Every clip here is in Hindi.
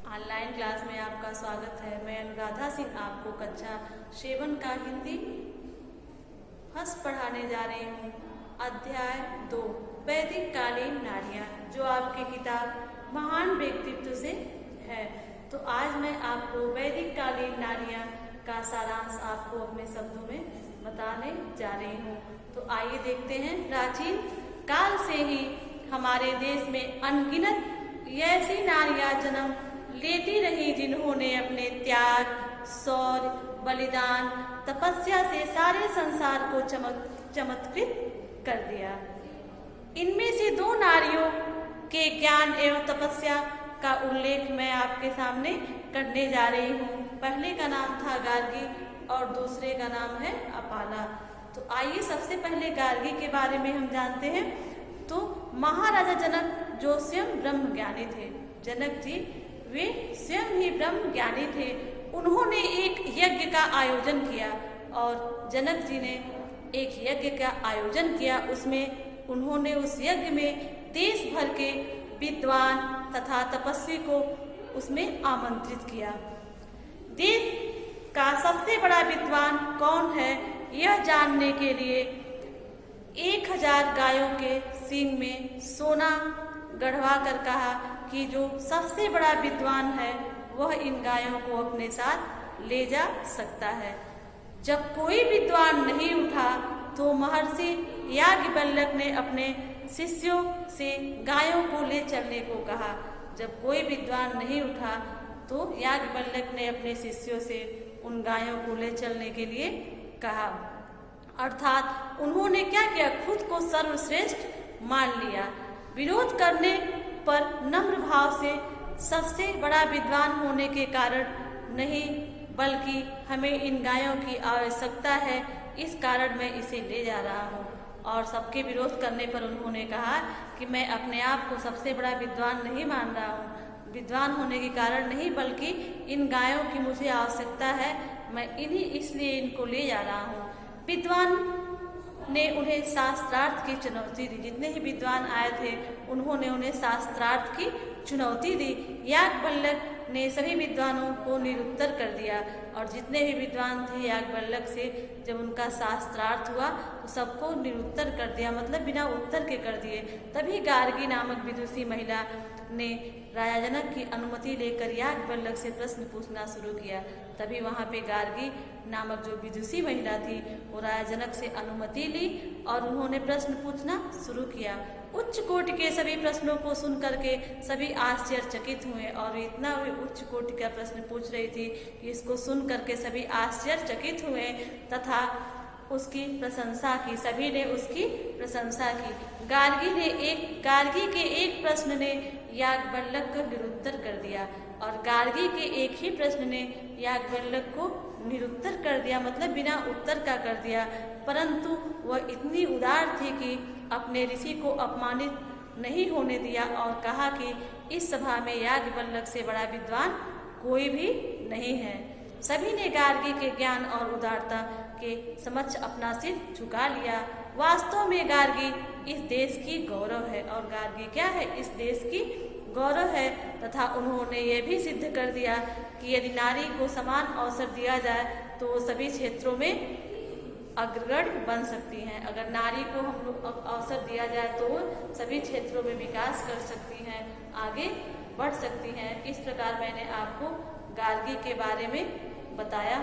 ऑनलाइन क्लास में आपका स्वागत है। मैं अनुराधा सिंह आपको कक्षा 7 का हिंदी फर्स्ट पढ़ाने जा रही हूँ। अध्याय 2 वैदिक कालीन नारियाँ, जो आपकी किताब महान व्यक्तित्व से है। तो आज मैं आपको वैदिक कालीन नारियाँ का सारांश आपको अपने शब्दों में बताने जा रही हूँ। तो आइए देखते हैं। प्राचीन काल से ही हमारे देश में अनगिनत ऐसी नारियाँ जन्म लेती रही जिन्होंने अपने त्याग, शौर्य, बलिदान, तपस्या से सारे संसार को चमत्कृत कर दिया। इनमें से 2 नारियों के ज्ञान एवं तपस्या का उल्लेख मैं आपके सामने करने जा रही हूँ। पहले का नाम था गार्गी और दूसरे का नाम है अपाला। तो आइए सबसे पहले गार्गी के बारे में हम जानते हैं। तो महाराजा जनक जो स्वयं ब्रह्म ज्ञानी थे, जनक जी वे स्वयं ही ब्रह्म ज्ञानी थे। उन्होंने एक यज्ञ का आयोजन किया और जनक जी ने एक यज्ञ का आयोजन किया। उसमें उन्होंने उस यज्ञ में देश भर के विद्वान तथा तपस्वी को उसमें आमंत्रित किया। देश का सबसे बड़ा विद्वान कौन है, यह जानने के लिए 1000 गायों के सींग में सोना गढ़वा कर कहा कि जो सबसे बड़ा विद्वान है वह इन गायों को अपने साथ ले जा सकता है। जब कोई विद्वान नहीं उठा तो महर्षि याज्ञवल्क्य ने अपने शिष्यों से गायों को ले चलने को कहा। जब कोई विद्वान नहीं उठा तो याज्ञवल्क्य ने अपने शिष्यों से उन गायों को ले चलने के लिए कहा। अर्थात उन्होंने क्या किया, खुद को सर्वश्रेष्ठ मान लिया। विरोध करने पर नम्र भाव से सबसे बड़ा विद्वान होने के कारण नहीं, बल्कि हमें इन गायों की आवश्यकता है, इस कारण मैं इसे ले जा रहा हूँ। और सबके विरोध करने पर उन्होंने कहा कि मैं अपने आप को सबसे बड़ा विद्वान नहीं मान रहा हूँ, विद्वान होने के कारण नहीं, बल्कि इन गायों की मुझे आवश्यकता है, मैं इसलिए इनको ले जा रहा हूँ। विद्वान ने उन्हें शास्त्रार्थ की चुनौती दी। जितने ही विद्वान आए थे उन्होंने उन्हें शास्त्रार्थ की चुनौती दी। याज्ञवल्क्य ने सभी विद्वानों को निरुत्तर कर दिया और जितने भी विद्वान थे याज्ञवल्क्य से जब उनका शास्त्रार्थ हुआ तो सबको निरुत्तर कर दिया, मतलब बिना उत्तर के कर दिए। तभी गार्गी नामक विदुषी महिला ने राजा जनक की अनुमति लेकर याज्ञवल्क्य से प्रश्न पूछना शुरू किया। तभी वहाँ पे गार्गी नामक जो विदुषी महिला थी वो राजा जनक से अनुमति ली और उन्होंने प्रश्न पूछना शुरू किया। उच्च कोटि के सभी प्रश्नों को सुन करके सभी आश्चर्यचकित हुए और इतना वे उच्च कोटि का प्रश्न पूछ रही थी कि इसको सुन करके सभी आश्चर्यचकित हुए तथा उसकी प्रशंसा की। सभी ने उसकी प्रशंसा की। गार्गी के एक प्रश्न ने याज्ञवल्क्य को निरुत्तर कर दिया और गार्गी के एक ही प्रश्न ने याज्ञवल्क्य को निरुत्तर कर दिया, मतलब बिना उत्तर का कर दिया। परंतु वह इतनी उदार थी कि अपने ऋषि को अपमानित नहीं होने दिया और कहा कि इस सभा में याज्ञवल्क्य से बड़ा विद्वान कोई भी नहीं है। सभी ने गार्गी के ज्ञान और उदारता के समक्ष अपना सिर झुका लिया। वास्तव में गार्गी इस देश की गौरव है और गार्गी क्या है, इस देश की गौरव है। तथा उन्होंने ये भी सिद्ध कर दिया कि यदि नारी को समान अवसर दिया जाए तो वो सभी क्षेत्रों में अग्रगण्य बन सकती हैं। अगर नारी को हम लोग अवसर दिया जाए तो वो सभी क्षेत्रों में विकास कर सकती हैं, आगे बढ़ सकती हैं। इस प्रकार मैंने आपको गार्गी के बारे में बताया।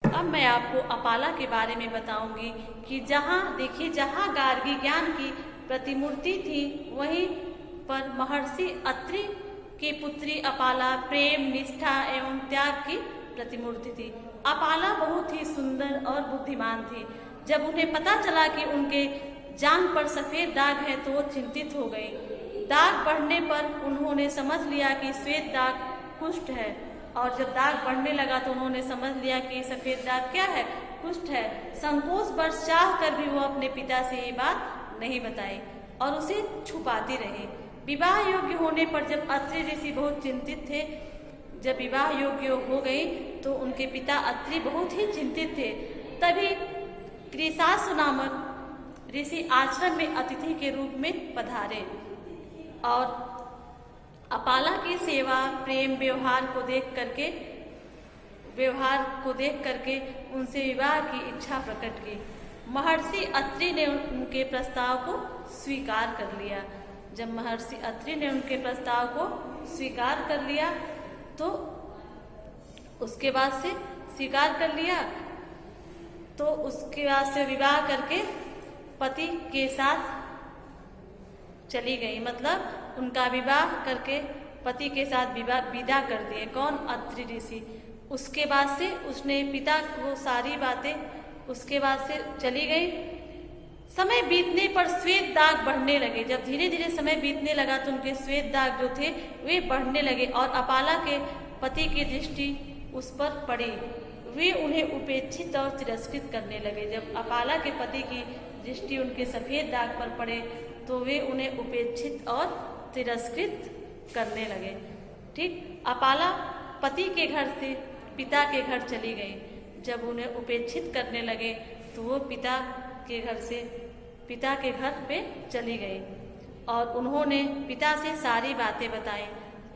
अब मैं आपको अपाला के बारे में बताऊंगी कि जहाँ गार्गी ज्ञान की प्रतिमूर्ति थी वहीं पर महर्षि अत्रि की पुत्री अपाला प्रेम, निष्ठा एवं त्याग की प्रतिमूर्ति थी। अपाला बहुत ही सुंदर और बुद्धिमान थी। जब उन्हें पता चला कि उनके जांघ पर सफेद दाग है तो वो चिंतित हो गई। दाग बढ़ने पर उन्होंने समझ लिया कि श्वेत दाग कुष्ठ है और जब दाग बढ़ने लगा तो उन्होंने समझ लिया कि सफेद दाग क्या है, कुष्ठ है। संकोचवश चाह कर भी वो अपने पिता से ये बात नहीं बताई और उसे छुपाती रही। विवाह योग्य होने पर जब अत्रि ऋषि बहुत चिंतित थे, जब विवाह योग्य हो गई तो उनके पिता अत्रि बहुत ही चिंतित थे। तभी कृशासु नामक ऋषि आश्रम में अतिथि के रूप में पधारे और अपाला की सेवा प्रेम व्यवहार को देख करके उनसे विवाह की इच्छा प्रकट की। महर्षि अत्रि ने उनके प्रस्ताव को स्वीकार कर लिया। जब महर्षि अत्रि ने उनके प्रस्ताव को स्वीकार कर लिया तो उसके बाद से विवाह करके पति के साथ चली गई, मतलब उनका विवाह करके पति के साथ विदा कर दिए। कौन? अत्रि ऋषि। उसके बाद से उसने पिता को सारी बातें उसके बाद से चली गई। समय बीतने पर श्वेत दाग बढ़ने लगे। जब धीरे धीरे समय बीतने लगा तो उनके श्वेत दाग जो थे वे बढ़ने लगे और अपाला के पति की दृष्टि उस पर पड़ी। वे उन्हें उपेक्षित और तिरस्कृत करने लगे। जब अपाला के पति की दृष्टि उनके सफेद दाग पर पड़े तो वे उन्हें उपेक्षित और तिरस्कृत करने लगे। ठीक, अपाला पति के घर से पिता के घर चली गई। जब उन्हें उपेक्षित करने लगे तो वो पिता के घर पे चली गई और उन्होंने पिता से सारी बातें बताई।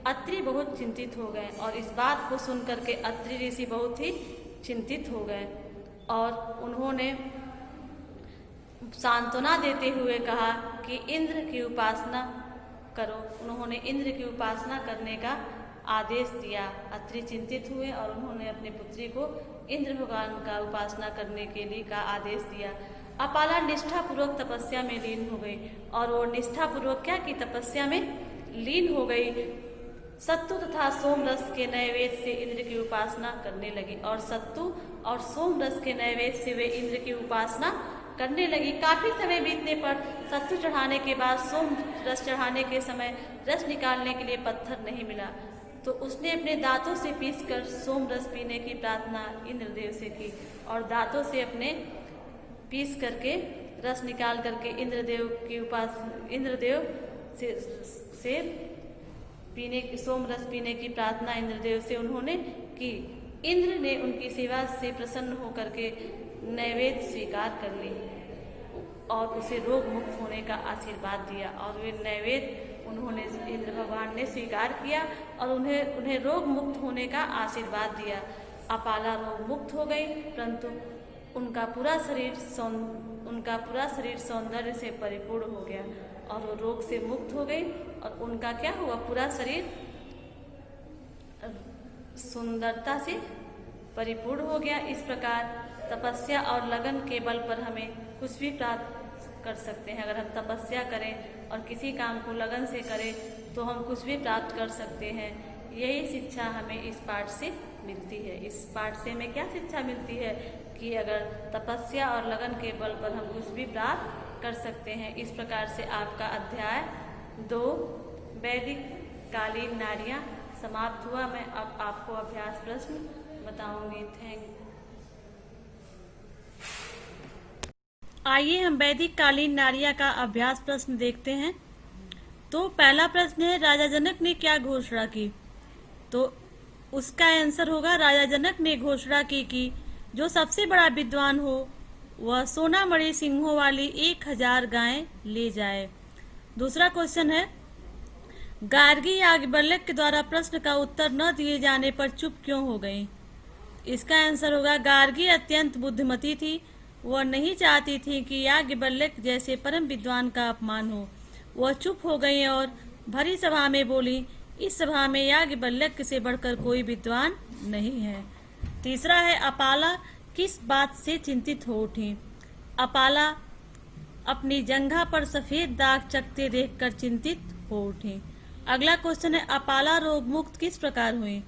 अत्रि बहुत चिंतित हो गए और इस बात को सुनकर के अत्रि ऋषि बहुत ही चिंतित हो गए और उन्होंने सांत्वना देते हुए कहा कि इंद्र की उपासना करो। उन्होंने इंद्र की उपासना करने का आदेश दिया। अत्रि चिंतित हुए और उन्होंने अपनी पुत्री को इंद्र भगवान का उपासना करने के लिए का आदेश दिया। अपाला निष्ठापूर्वक तपस्या में लीन हो गई और वो निष्ठापूर्वक क्या की तपस्या में लीन हो गई। सत्तु तथा सोम रस के नैवेद्य से इंद्र की उपासना करने लगी और सत्तु और सोम रस के नैवेद्य से वे इंद्र की उपासना करने लगी। काफी समय बीतने पर सत्तु चढ़ाने के बाद सोम रस चढ़ाने के समय रस निकालने के लिए पत्थर नहीं मिला तो उसने अपने दांतों से पीसकर सोम रस पीने की प्रार्थना इंद्रदेव से की और दांतों से अपने पीस करके रस निकाल करके इंद्रदेव से सोम रस पीने की प्रार्थना इंद्रदेव से उन्होंने की। इंद्र ने उनकी सेवा से प्रसन्न होकर के नैवेद्य स्वीकार कर ली और उसे रोग मुक्त होने का आशीर्वाद दिया और वे नैवेद्य उन्होंने इंद्र भगवान ने स्वीकार किया और उन्हें रोग मुक्त होने का आशीर्वाद दिया। अपाला रोग मुक्त हो गई परंतु उनका पूरा शरीर सौंदर्य से परिपूर्ण हो गया और वो रोग से मुक्त हो गई और उनका क्या हुआ, पूरा शरीर सुंदरता से परिपूर्ण हो गया। इस प्रकार तपस्या और लगन के बल पर हमें कुछ भी प्राप्त कर सकते हैं। अगर हम तपस्या करें और किसी काम को लगन से करें तो हम कुछ भी प्राप्त कर सकते हैं। यही शिक्षा हमें इस पाठ से मिलती है। इस पाठ से हमें क्या शिक्षा मिलती है कि अगर तपस्या और लगन के बल पर हम कुछ भी प्राप्त कर सकते हैं। इस प्रकार से आपका अध्याय 2 वैदिक कालीन नारियां समाप्त हुआ। मैं अब आपको अभ्यास प्रश्न बताऊंगी। Thank you. आइए हम वैदिक कालीन नारियां का अभ्यास प्रश्न देखते हैं। तो पहला प्रश्न है, राजा जनक ने क्या घोषणा की? तो उसका आंसर होगा, राजा जनक ने घोषणा की कि जो सबसे बड़ा विद्वान हो वह सोना मणि सिंहों वाली 1000 गायें ले जाए। दूसरा क्वेश्चन है, गार्गी याज्ञवल्क्य के द्वारा प्रश्न का उत्तर न दिए जाने पर चुप क्यों हो गई? इसका आंसर होगा, गार्गी अत्यंत बुद्धिमती थी। वह नहीं चाहती थी कि याज्ञवल्क्य जैसे परम विद्वान का अपमान हो। वह चुप हो गई और भरी सभा में बोली, इस सभा में याज्ञवल्क्य से बढ़कर कोई विद्वान नहीं है। तीसरा है, अपाला किस बात से चिंतित हो उठी? अपाला अपनी जंघा पर सफेद दाग चकते देखकर चिंतित हो उठी। अगला क्वेश्चन है, अपाला रोग मुक्त किस प्रकार हुई?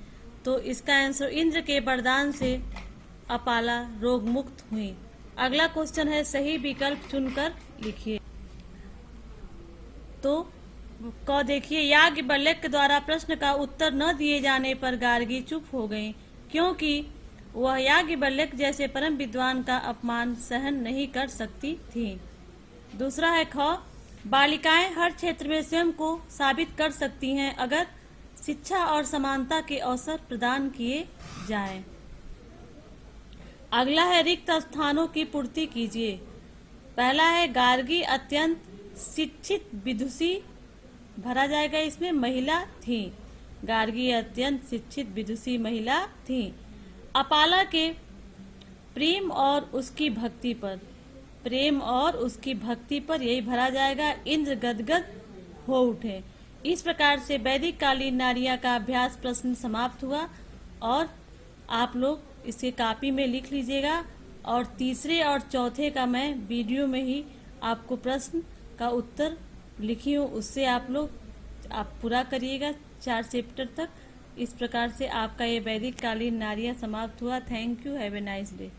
तो इसका आंसर, इंद्र के वरदान से अपाला रोग मुक्त हुई। अगला क्वेश्चन है, सही विकल्प चुनकर लिखिए। तो क देखिए, याज्ञवल्क्य द्वारा प्रश्न का उत्तर न दिए जाने पर गार्गी चुप हो गई क्योंकि वह याज्ञवल्क्य जैसे परम विद्वान का अपमान सहन नहीं कर सकती थी। दूसरा है ख, बालिकाएं हर क्षेत्र में स्वयं को साबित कर सकती हैं अगर शिक्षा और समानता के अवसर प्रदान किए जाएं। अगला है, रिक्त स्थानों की पूर्ति कीजिए। पहला है गार्गी अत्यंत शिक्षित विदुषी, भरा जाएगा इसमें महिला थी। गार्गी अत्यंत शिक्षित विदुषी महिला थी। अपाला के प्रेम और उसकी भक्ति पर, प्रेम और उसकी भक्ति पर, यही भरा जाएगा इंद्र गदगद हो उठे। इस प्रकार से वैदिक कालीन नारियां का अभ्यास प्रश्न समाप्त हुआ और आप लोग इसे कॉपी में लिख लीजिएगा और तीसरे और चौथे का मैं वीडियो में ही आपको प्रश्न का उत्तर लिखी हूँ, उससे आप पूरा करिएगा 4 चैप्टर तक। इस प्रकार से आपका ये वैदिक कालीन नारियां समाप्त हुआ। Thank you, have a nice day.